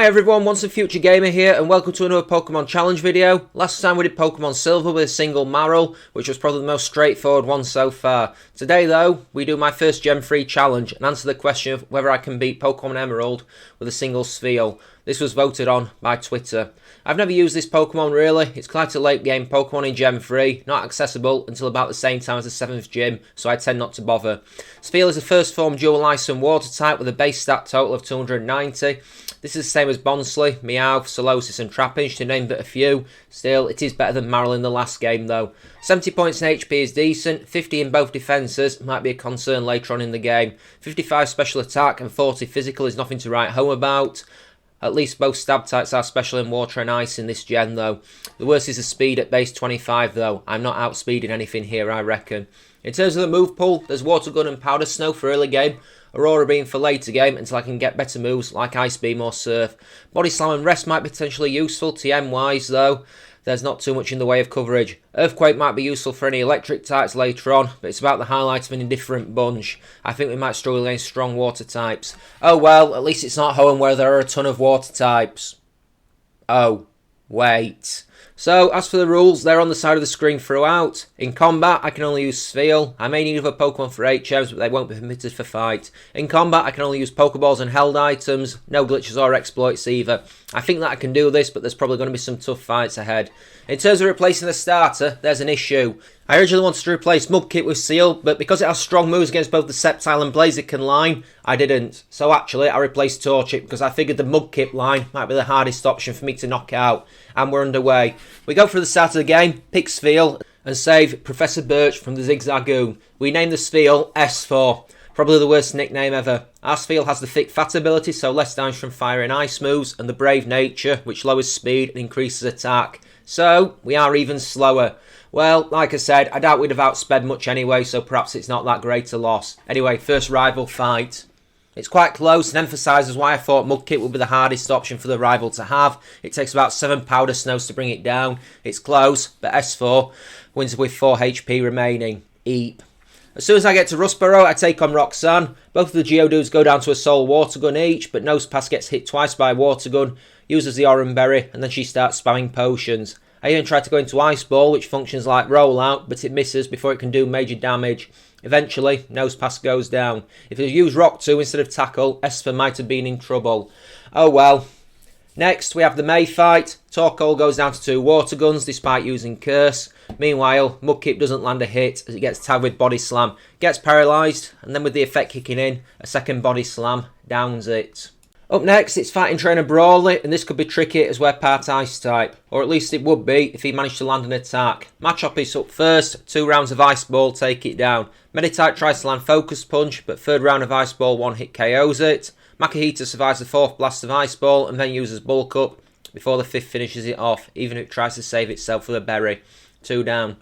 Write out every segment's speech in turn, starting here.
Hi everyone, Once a Future Gamer here and welcome to another Pokemon Challenge video. Last time we did Pokemon Silver with a single Marill, which was probably the most straightforward one so far. Today though, we do my first Gem 3 challenge and answer the question of whether I can beat Pokemon Emerald with a single Spheal. This was voted on by Twitter. I've never used this Pokemon really, it's quite a late game Pokemon in Gem 3, not accessible until about the same time as the 7th gym, so I tend not to bother. Spheal is a first form dual ice and water type with a base stat total of 290. This is the same as Bonsly, Meowth, Solosis and Trapinch, to name but a few. Still, it is better than Marill in the last game though. 70 points in HP is decent, 50 in both defences might be a concern later on in the game. 55 special attack and 40 physical is nothing to write home about. At least both stab types are special in water and ice in this gen though. The worst is the speed at base 25 though. I'm not outspeeding anything here I reckon. In terms of the move pool, there's Water Gun and Powder Snow for early game. Aurora Beam for later game until I can get better moves like Ice Beam or Surf. Body Slam and Rest might be potentially useful TM wise though. There's not too much in the way of coverage. Earthquake might be useful for any electric types later on, but it's about the highlight of an indifferent bunch. I think we might struggle against strong water types. Oh well, at least it's not Hoenn where there are a ton of water types. Oh, wait. So, as for the rules, they're on the side of the screen throughout. In combat, I can only use Spheal. I may need other Pokemon for HMs, but they won't be permitted for fight. In combat, I can only use Pokeballs and held items. No glitches or exploits either. I think that I can do this, but there's probably going to be some tough fights ahead. In terms of replacing the starter, there's an issue. I originally wanted to replace Mudkip with Seel, but because it has strong moves against both the Sceptile and Blaziken line, I didn't. So actually, I replaced Torchic because I figured the Mudkip line might be the hardest option for me to knock out. And we're underway. We go for the start of the game, pick Spheal, and save Professor Birch from the Zigzagoon. We name the Spheal S4. Probably the worst nickname ever. Our Spheal has the thick fat ability, so less damage from fire and ice moves, and the brave nature, which lowers speed and increases attack. So, we are even slower. Well, like I said, I doubt we'd have outsped much anyway, so perhaps it's not that great a loss. Anyway, first rival fight. It's quite close and emphasises why I thought Mudkip would be the hardest option for the rival to have. It takes about 7 Powder Snows to bring it down. It's close, but S4 wins with 4 HP remaining. Eep. As soon as I get to Rustboro, I take on Roxanne. Both of the Geodudes go down to a Soul Water Gun each, but Nosepass gets hit twice by Water Gun, uses the Oran Berry, and then she starts spamming potions. I even try to go into Ice Ball, which functions like Rollout, but it misses before it can do major damage. Eventually, Nosepass goes down. If it had used Rock 2 instead of Tackle, Esper might have been in trouble. Oh well. Next, we have the May fight. Torkoal goes down to 2 Water Guns despite using Curse. Meanwhile, Mudkip doesn't land a hit as it gets tagged with Body Slam. Gets paralysed, and then with the effect kicking in, a second Body Slam downs it. Up next, it's Fighting Trainer Brawley, and this could be tricky as we're part Ice type. Or at least it would be if he managed to land an attack. Machop is up first, 2 rounds of Ice Ball take it down. Meditite tries to land Focus Punch, but 3rd round of Ice Ball 1-hit KOs it. Makahita survives the 4th blast of Ice Ball and then uses Bulk Up before the 5th finishes it off, even if it tries to save itself with a berry. 2 down.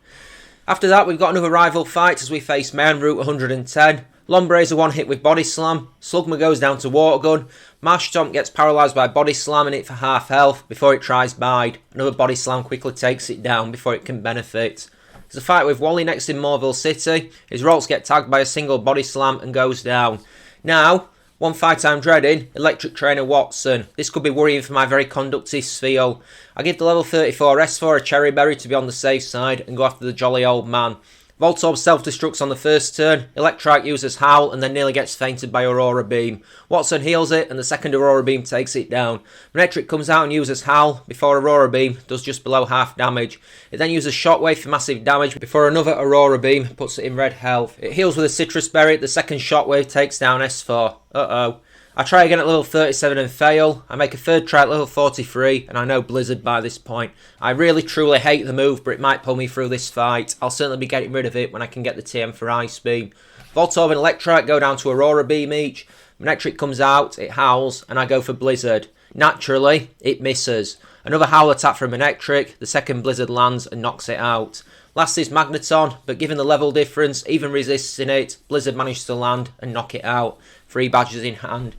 After that, we've got another rival fight as we face Man Route 110. Lombre is a 1-hit with Body Slam. Slugma goes down to Water Gun. Marshtomp gets paralysed by Body Slam and it for half health before it tries Bide. Another Body Slam quickly takes it down before it can benefit. There's a fight with Wally next in Morville City. His Rolls get tagged by a single Body Slam and goes down. Now, one fight I'm dreading, Electric Trainer Watson. This could be worrying for my very conductive Spheal. I give the level 34 S4 a Cherry Berry to be on the safe side and go after the jolly old man. Voltorb self-destructs on the first turn, Electrike uses Howl and then nearly gets fainted by Aurora Beam. Watson heals it and the second Aurora Beam takes it down. Manectric comes out and uses Howl before Aurora Beam does just below half damage. It then uses Shockwave for massive damage before another Aurora Beam puts it in red health. It heals with a Citrus Berry, the second Shockwave takes down S4. Uh-oh. I try again at level 37 and fail. I make a 3rd try at level 43 and I know Blizzard by this point. I really truly hate the move, but it might pull me through this fight. I'll certainly be getting rid of it when I can get the TM for Ice Beam. Voltorb and Electrike go down to Aurora Beam each. Manectric comes out, it howls, and I go for Blizzard. Naturally, it misses. Another Howl attack from Manectric, the second Blizzard lands and knocks it out. Last is Magneton, but given the level difference, even resisting it, Blizzard manages to land and knock it out. 3 badges in hand.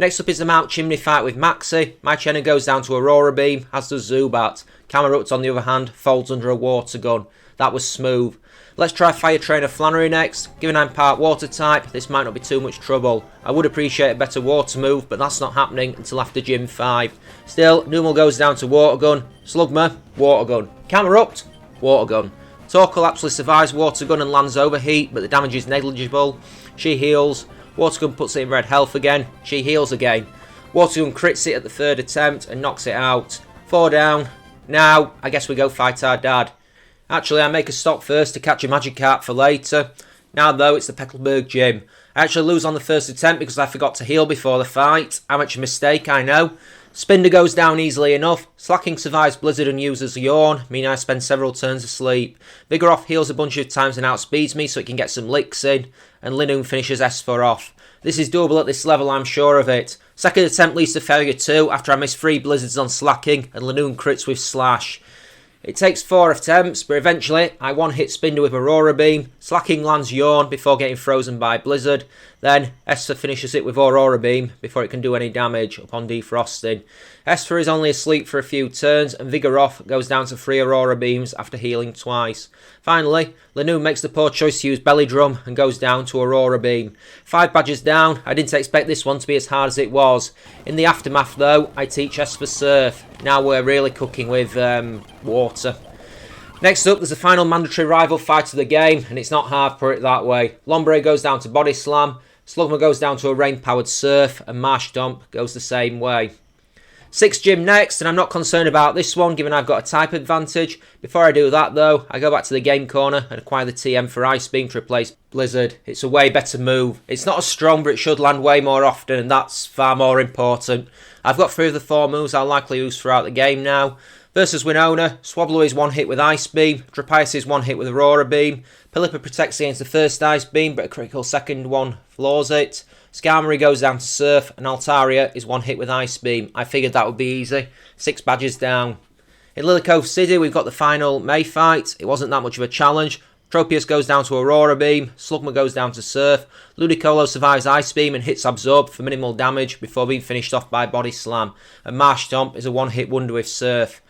Next up is the Mount Chimney fight with Maxi. My Chenna goes down to Aurora Beam, as does Zubat. Camerupt on the other hand folds under a water gun. That was smooth. Let's try Fire Trainer Flannery next. Given I'm part water type, this might not be too much trouble. I would appreciate a better water move, but that's not happening until after Gym 5. Still, Numel goes down to Water Gun. Slugma, Water Gun. Camerupt, Water Gun. Torkoal absolutely survives Water Gun and lands Overheat, but the damage is negligible. She heals. Water Gun puts it in red health again. She heals again. Water Gun crits it at the third attempt and knocks it out. 4 down. Now, I guess we go fight our dad. Actually, I make a stop first to catch a Magikarp for later. Now though, it's the Petalburg Gym. I actually lose on the first attempt because I forgot to heal before the fight. How much a mistake, I know. Spinder goes down easily enough. Slacking survives Blizzard and uses Yawn, meaning I spend several turns asleep. Vigoroth heals a bunch of times and outspeeds me so it can get some licks in. And Linoone finishes S4 off. This is doable at this level, I'm sure of it. Second attempt leads to failure too after I miss 3 Blizzards on Slacking and Linoone crits with Slash. It takes 4 attempts, but eventually I one-hit Spinder with Aurora Beam. Slacking lands Yawn before getting frozen by Blizzard. Then Esper finishes it with Aurora Beam before it can do any damage upon defrosting. Esper is only asleep for a few turns and Vigoroth goes down to 3 Aurora Beams after healing twice. Finally, Linoone makes the poor choice to use Belly Drum and goes down to Aurora Beam. 5 badges down. I didn't expect this one to be as hard as it was. In the aftermath though, I teach Esper Surf. Now we're really cooking with water. Next up, there's a final mandatory rival fight of the game, and it's not hard, put it that way. Lombre goes down to Body Slam, Slugma goes down to a rain-powered Surf, and Marshtomp goes the same way. 6th gym next, and I'm not concerned about this one, given I've got a type advantage. Before I do that, though, I go back to the game corner and acquire the TM for Ice Beam to replace Blizzard. It's a way better move. It's not as strong, but it should land way more often, and that's far more important. I've got 3 of the 4 moves I'll likely use throughout the game now. Versus Winona, Swablu is 1 hit with Ice Beam, Trapias is 1 hit with Aurora Beam, Pelipper protects against the first Ice Beam, but a critical second one floors it. Skarmory goes down to Surf, and Altaria is 1 hit with Ice Beam. I figured that would be easy. 6 badges down. In Lily Cove City, we've got the final May fight. It wasn't that much of a challenge. Tropius goes down to Aurora Beam, Slugma goes down to Surf, Ludicolo survives Ice Beam and hits Absorb for minimal damage before being finished off by Body Slam, and Marshtomp is a 1-hit wonder with Surf.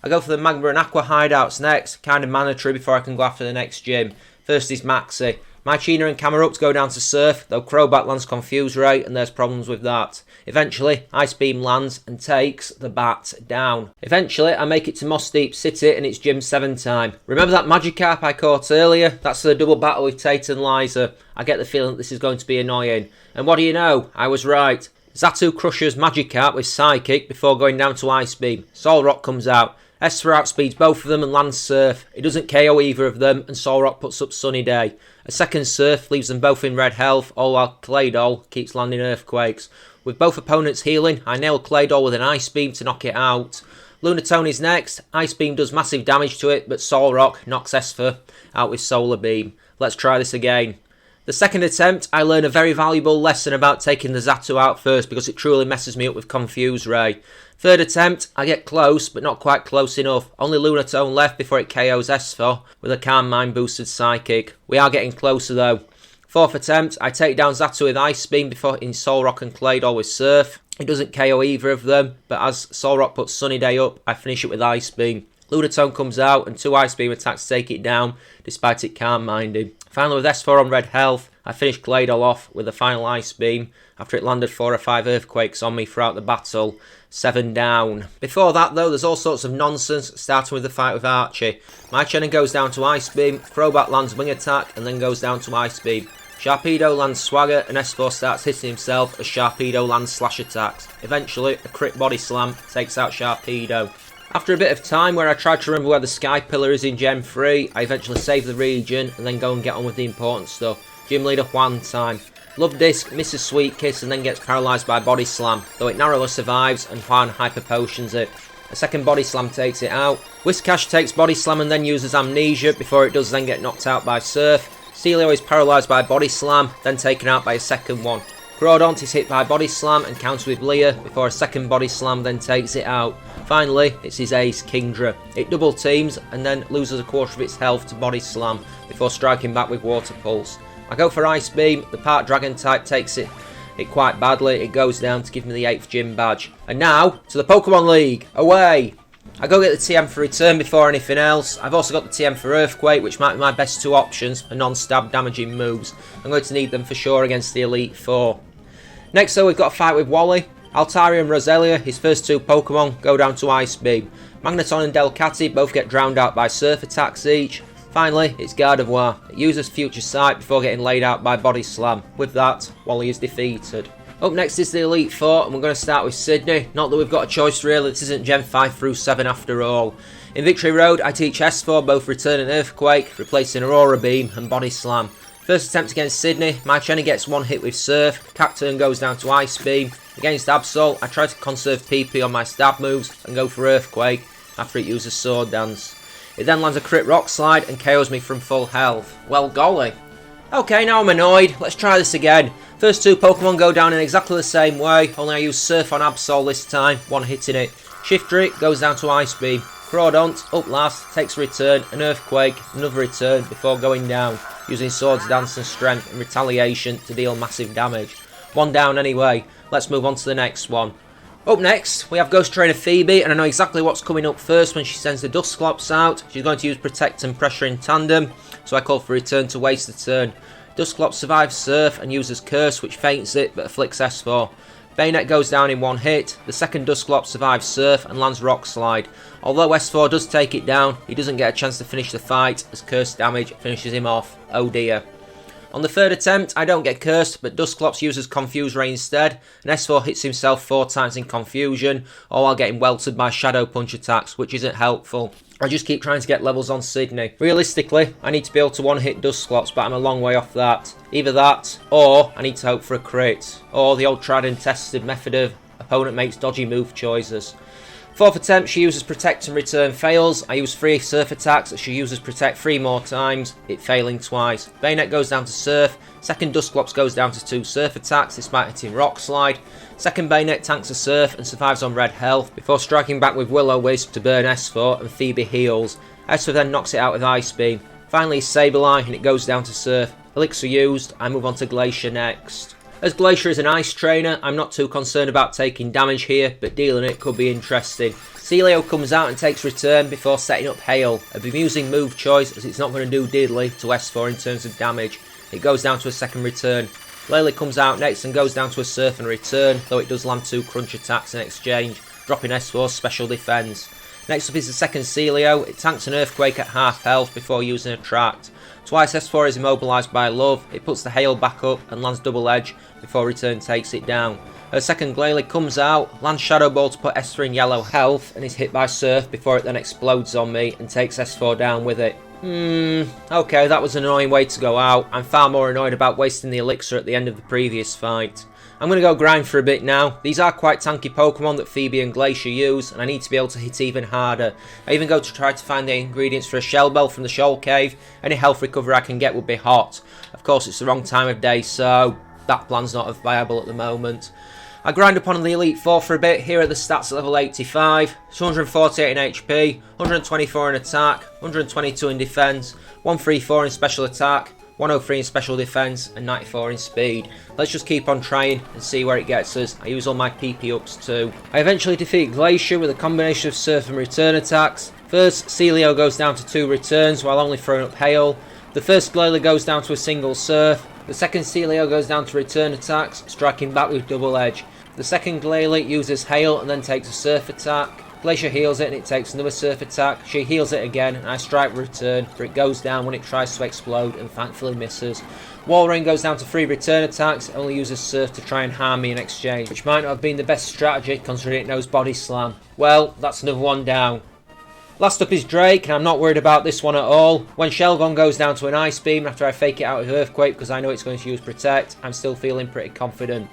I go for the Magma and Aqua hideouts next, kind of mandatory before I can go after the next gym. First is Maxi. Mychina and Camerupt go down to Surf, though Crobat lands Confuse Ray and there's problems with that. Eventually, Ice Beam lands and takes the bat down. Eventually, I make it to Moss Deep City and it's Gym 7 time. Remember that Magikarp I caught earlier? That's the double battle with Tate and Liza. I get the feeling that this is going to be annoying. And what do you know? I was right. Xatu crushes Magikarp with Psychic before going down to Ice Beam. Solrock comes out. Esper outspeeds both of them and lands Surf. It doesn't KO either of them and Solrock puts up Sunny Day. A second Surf leaves them both in red health, all while Claydol keeps landing Earthquakes. With both opponents healing, I nail Claydol with an Ice Beam to knock it out. Lunatone is next. Ice Beam does massive damage to it, but Solrock knocks Esper out with Solar Beam. Let's try this again. The second attempt, I learn a very valuable lesson about taking the Xatu out first because it truly messes me up with Confuse Ray. Third attempt, I get close, but not quite close enough. Only Lunatone left before it KOs Esper with a Calm Mind boosted Psychic. We are getting closer though. Fourth attempt, I take down Xatu with Ice Beam before hitting Solrock and Claydol with Surf. It doesn't KO either of them, but as Solrock puts Sunny Day up, I finish it with Ice Beam. Lunatone comes out and 2 Ice Beam attacks take it down, despite it Calm Minding. Finally with S4 on red health, I finish Claydol off with a final Ice Beam after it landed 4 or 5 Earthquakes on me throughout the battle. 7 down. Before that though, there's all sorts of nonsense, starting with the fight with Archie. Mychena goes down to Ice Beam, Crobat lands Wing Attack and then goes down to Ice Beam. Sharpedo lands Swagger and S4 starts hitting himself as Sharpedo lands Slash attacks. Eventually, a crit Body Slam takes out Sharpedo. After a bit of time where I try to remember where the Sky Pillar is in Gen 3, I eventually save the region and then go and get on with the important stuff. Gym Leader Juan time. Love Disc misses Sweet Kiss and then gets paralysed by Body Slam, though it narrowly survives and Juan Hyper Potions it. A second Body Slam takes it out. Whiscash takes Body Slam and then uses Amnesia before it does then get knocked out by Surf. Celio is paralysed by Body Slam, then taken out by a second one. Groudon is hit by Body Slam and counters with Leer before a second Body Slam then takes it out. Finally, it's his ace, Kingdra. It double teams and then loses a quarter of its health to Body Slam before striking back with Water Pulse. I go for Ice Beam, the part Dragon type takes it it quite badly. It goes down to give me the 8th gym badge. And now, to the Pokemon League. Away! I go get the TM for return before anything else. I've also got the TM for Earthquake, which might be my best 2 options for non-stab damaging moves. I'm going to need them for sure against the Elite Four. Next though, we've got a fight with Wally. Altaria and Roselia, his first 2 Pokemon, go down to Ice Beam. Magneton and Delcatty both get drowned out by Surf attacks each. Finally, it's Gardevoir. It uses Future Sight before getting laid out by Body Slam. With that, Wally is defeated. Up next is the Elite Four, and we're going to start with Sydney. Not that we've got a choice really, this isn't Gen 5 through 7 after all. In Victory Road, I teach S4 both Return and Earthquake, replacing Aurora Beam and Body Slam. First attempt against Sydney, my Chenny gets 1 hit with Surf, Cacturne goes down to Ice Beam. Against Absol, I try to conserve PP on my stab moves and go for Earthquake after it uses Sword Dance. It then lands a crit Rock Slide and KOs me from full health. Well, golly. Okay, now I'm annoyed. Let's try this again. First 2 Pokemon go down in exactly the same way, only I use Surf on Absol this time, 1 hitting it. Shiftry goes down to Ice Beam. Crawdont, up last, takes a return, an Earthquake, another return before going down, using Swords Dance and Strength and Retaliation to deal massive damage. 1 down anyway. Let's move on to the next one. Up next, we have Ghost Trainer Phoebe, and I know exactly what's coming up first when she sends the Dusclops out. She's going to use Protect and Pressure in tandem, so I call for Return to waste the turn. Dusclops survives Surf and uses Curse, which feints it but afflicts S4. Bayonet goes down in 1 hit. The second Dusclops survives Surf and lands Rock Slide. Although S4 does take it down, he doesn't get a chance to finish the fight as Curse damage finishes him off. Oh dear. On the 3rd attempt, I don't get cursed, but Dusclops uses Confuse Ray instead, and S4 hits himself 4 times in confusion, all while getting welted by Shadow Punch attacks, which isn't helpful. I just keep trying to get levels on Sydney. Realistically, I need to be able to 1-hit Dusclops, but I'm a long way off that. Either that, or I need to hope for a crit, or the old tried and tested method of opponent makes dodgy move choices. 4th attempt, she uses Protect and Return fails. I use 3 Surf attacks, she uses Protect 3 more times, it failing twice. Bayonet goes down to Surf, second Dusclops goes down to 2 Surf attacks despite hitting Rock Slide. Second Bayonet tanks a Surf and survives on red health before striking back with Will-O-Wisp to burn S4 and Phoebe heals. S4 then knocks it out with Ice Beam. Finally Sableye and it goes down to Surf. Elixir used, I move on to Glacier next. As Glacier is an ice trainer, I'm not too concerned about taking damage here, but dealing it could be interesting. Celio comes out and takes return before setting up Hail, a bemusing move choice as it's not going to do diddly to S4 in terms of damage. It goes down to a second return. Glalie comes out next and goes down to a Surf and return, though it does land 2 crunch attacks in exchange, dropping S4's special defense. Next up is the second Celio. It tanks an Earthquake at half health before using Attract. Twice S4 is immobilised by Love, it puts the Hail back up and lands Double Edge before Return takes it down. Her second Glalie comes out, lands Shadow Ball to put S3 in yellow health and is hit by Surf before it then explodes on me and takes S4 down with it. Okay, that was an annoying way to go out. I'm far more annoyed about wasting the Elixir at the end of the previous fight. I'm going to go grind for a bit now. These are quite tanky Pokemon that Phoebe and Glacier use, and I need to be able to hit even harder. I even go to try to find the ingredients for a Shell Bell from the Shoal Cave. Any health recovery I can get would be hot. Of course, it's the wrong time of day, so that plan's not viable at the moment. I grind upon the Elite Four for a bit. Here are the stats at level 85. 248 in HP, 124 in attack, 122 in defense, 134 in special attack, 103 in special defense and 94 in speed. Let's just keep on trying and see where it gets us. I use all my PP ups too. I eventually defeat Glacier with a combination of Surf and return attacks. First, Celio goes down to 2 returns while only throwing up Hail. The first Glalie goes down to a single Surf. The second Celio goes down to return attacks, striking back with Double Edge. The second Glalie uses Hail and then takes a Surf attack. Glacier heals it and it takes another Surf attack. She heals it again and I strike return, but it goes down when it tries to explode and thankfully misses. Walrein goes down to 3 return attacks, it only uses Surf to try and harm me in exchange, which might not have been the best strategy considering it knows Body Slam. Well, that's another one down. Last up is Drake, and I'm not worried about this one at all. When Shelgon goes down to an Ice Beam after I fake it out with Earthquake because I know it's going to use Protect, I'm still feeling pretty confident.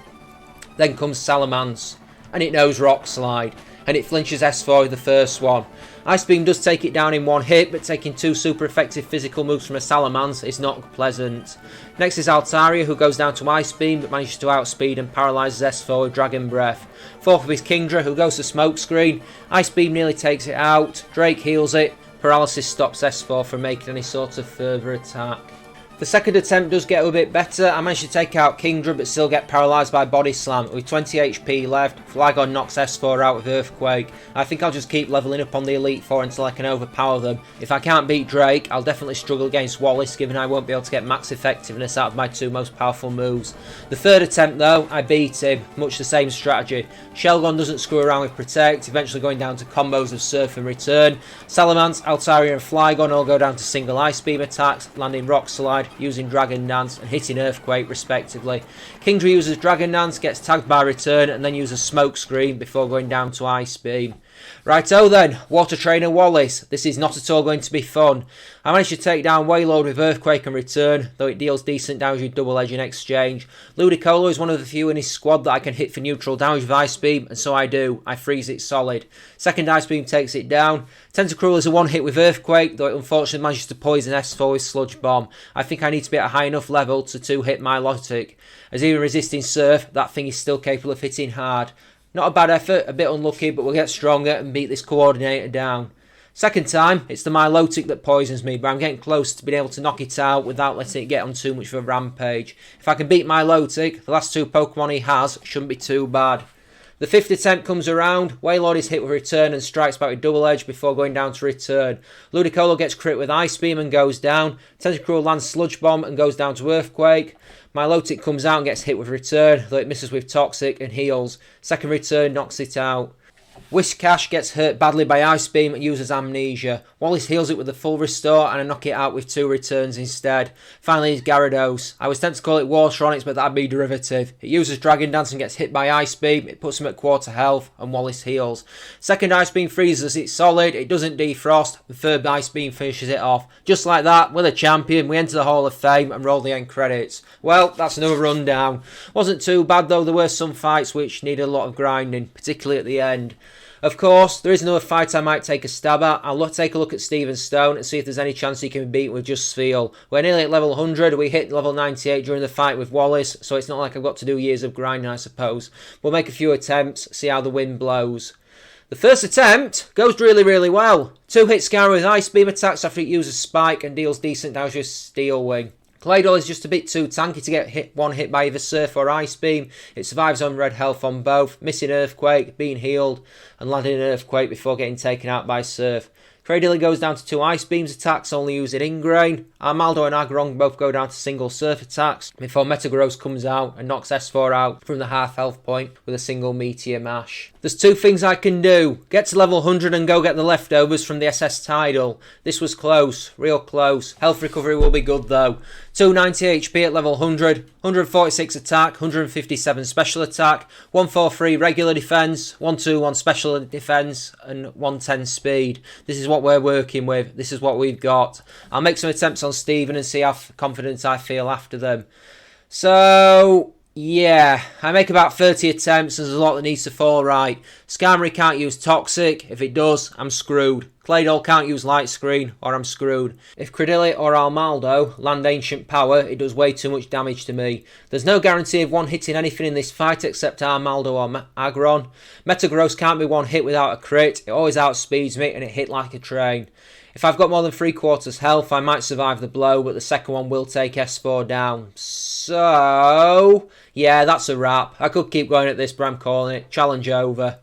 Then comes Salamence, and it knows Rock Slide, and it flinches S4 with the first one. Ice Beam does take it down in 1 hit, but taking 2 super effective physical moves from a Salamence is not pleasant. Next is Altaria, who goes down to Ice Beam, but manages to outspeed and paralyses S4 with Dragon Breath. Fourth up is Kingdra, who goes to Smokescreen. Ice Beam nearly takes it out. Drake heals it. Paralysis stops S4 from making any sort of further attack. The second attempt does get a bit better. I managed to take out Kingdra but still get paralysed by Body Slam. With 20 HP left, Flygon knocks S4 out with Earthquake. I think I'll just keep levelling up on the Elite Four until I can overpower them. If I can't beat Drake, I'll definitely struggle against Wallace, given I won't be able to get max effectiveness out of my two most powerful moves. The third attempt though, I beat him. Much the same strategy. Shelgon doesn't screw around with Protect, eventually going down to combos of Surf and Return. Salamence, Altaria and Flygon all go down to single Ice Beam attacks, landing Rock Slide, using Dragon Dance and hitting Earthquake respectively. Kingdra uses Dragon Dance, gets tagged by Return and then uses Smoke Screen before going down to Ice Beam. Righto then, Water Trainer Wallace. This is not at all going to be fun. I managed to take down Wailord with Earthquake and Return, though it deals decent damage with Double Edge in exchange. Ludicolo is one of the few in his squad that I can hit for neutral damage with Ice Beam, and so I do. I freeze it solid. Second Ice Beam takes it down. Tentacruel is a one hit with Earthquake, though it unfortunately manages to poison S4 with Sludge Bomb. I think I need to be at a high enough level to 2-hit Milotic. As even resisting Surf, that thing is still capable of hitting hard. Not a bad effort, a bit unlucky, but we'll get stronger and beat this Coordinator down. Second time, it's the Milotic that poisons me, but I'm getting close to being able to knock it out without letting it get on too much of a rampage. If I can beat Milotic, the last two Pokemon he has shouldn't be too bad. The fifth attempt comes around, Wailord is hit with Return and strikes back with Double Edge before going down to Return. Ludicolo gets crit with Ice Beam and goes down. Tentacruel lands Sludge Bomb and goes down to Earthquake. Milotic comes out and gets hit with Return, though it misses with Toxic and heals. Second Return knocks it out. Whiscash gets hurt badly by Ice Beam and uses Amnesia. Wallace heals it with a full restore and I knock it out with 2 returns instead. Finally is Gyarados. I was tempted to call it Wartronics, but that'd be derivative. It uses Dragon Dance and gets hit by Ice Beam. It puts him at quarter health and Wallace heals. Second Ice Beam freezes it solid. It doesn't defrost. The third Ice Beam finishes it off. Just like that, we're the champion. We enter the Hall of Fame and roll the end credits. Well, that's another rundown. Wasn't too bad though. There were some fights which needed a lot of grinding, particularly at the end. Of course, there is another fight I might take a stab at. I'll take a look at Steven Stone and see if there's any chance he can be beat with just Spheal. We're nearly at level 100. We hit level 98 during the fight with Wallace, so it's not like I've got to do years of grinding, I suppose. We'll make a few attempts, see how the wind blows. The first attempt goes really well. 2-hit Skyrim with Ice Beam attacks after it uses Spike and deals decent damage with Steel Wing. Claydol is just a bit too tanky to get one hit by either Surf or Ice Beam. It survives on red health on both, missing Earthquake, being healed, and landing an Earthquake before getting taken out by Surf. Cradily goes down to 2 Ice Beams attacks, only using Ingrain. Armaldo and Aggron both go down to single Surf attacks before Metagross comes out and knocks S4 out from the half health point with a single Meteor Mash. There's 2 things I can do. Get to level 100 and go get the leftovers from the SS Tidal. This was close, real close. Health recovery will be good though. 290 HP at level 100, 146 attack, 157 special attack, 143 regular defense, 121 special defense and 110 speed. This is what we're working with. This is what we've got. I'll make some attempts on Steven and see how confident I feel after them. So yeah, I make about 30 attempts. There's a lot that needs to fall right. Skarmory can't use Toxic. If it does, I'm screwed. Claydol can't use Light Screen, or I'm screwed. If Cradily or Armaldo land Ancient Power, it does way too much damage to me. There's no guarantee of one hitting anything in this fight except Armaldo or Aggron. Metagross can't be one hit without a crit. It always outspeeds me and it hit like a train. If I've got more than 3/4 health, I might survive the blow, but the second one will take S4 down. So yeah, that's a wrap. I could keep going at this, but I'm calling it. Challenge over.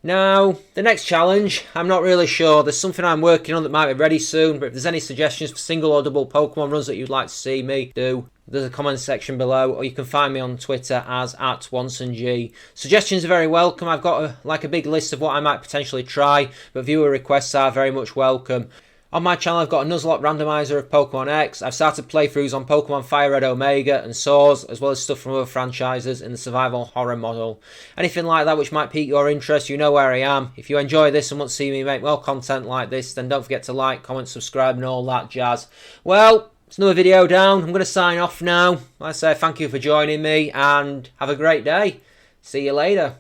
Now, the next challenge, I'm not really sure. There's something I'm working on that might be ready soon, but if there's any suggestions for single or double Pokemon runs that you'd like to see me do, there's a comment section below, or you can find me on Twitter as @WansonG. Suggestions are very welcome. I've got a big list of what I might potentially try, but viewer requests are very much welcome. On my channel, I've got a Nuzlocke randomizer of Pokemon X. I've started playthroughs on Pokemon Fire Red Omega and Swords, as well as stuff from other franchises in the survival horror model. Anything like that which might pique your interest, you know where I am. If you enjoy this and want to see me make more content like this, then don't forget to like, comment, subscribe and all that jazz. Well, it's another video down. I'm going to sign off now. I say thank you for joining me and have a great day. See you later.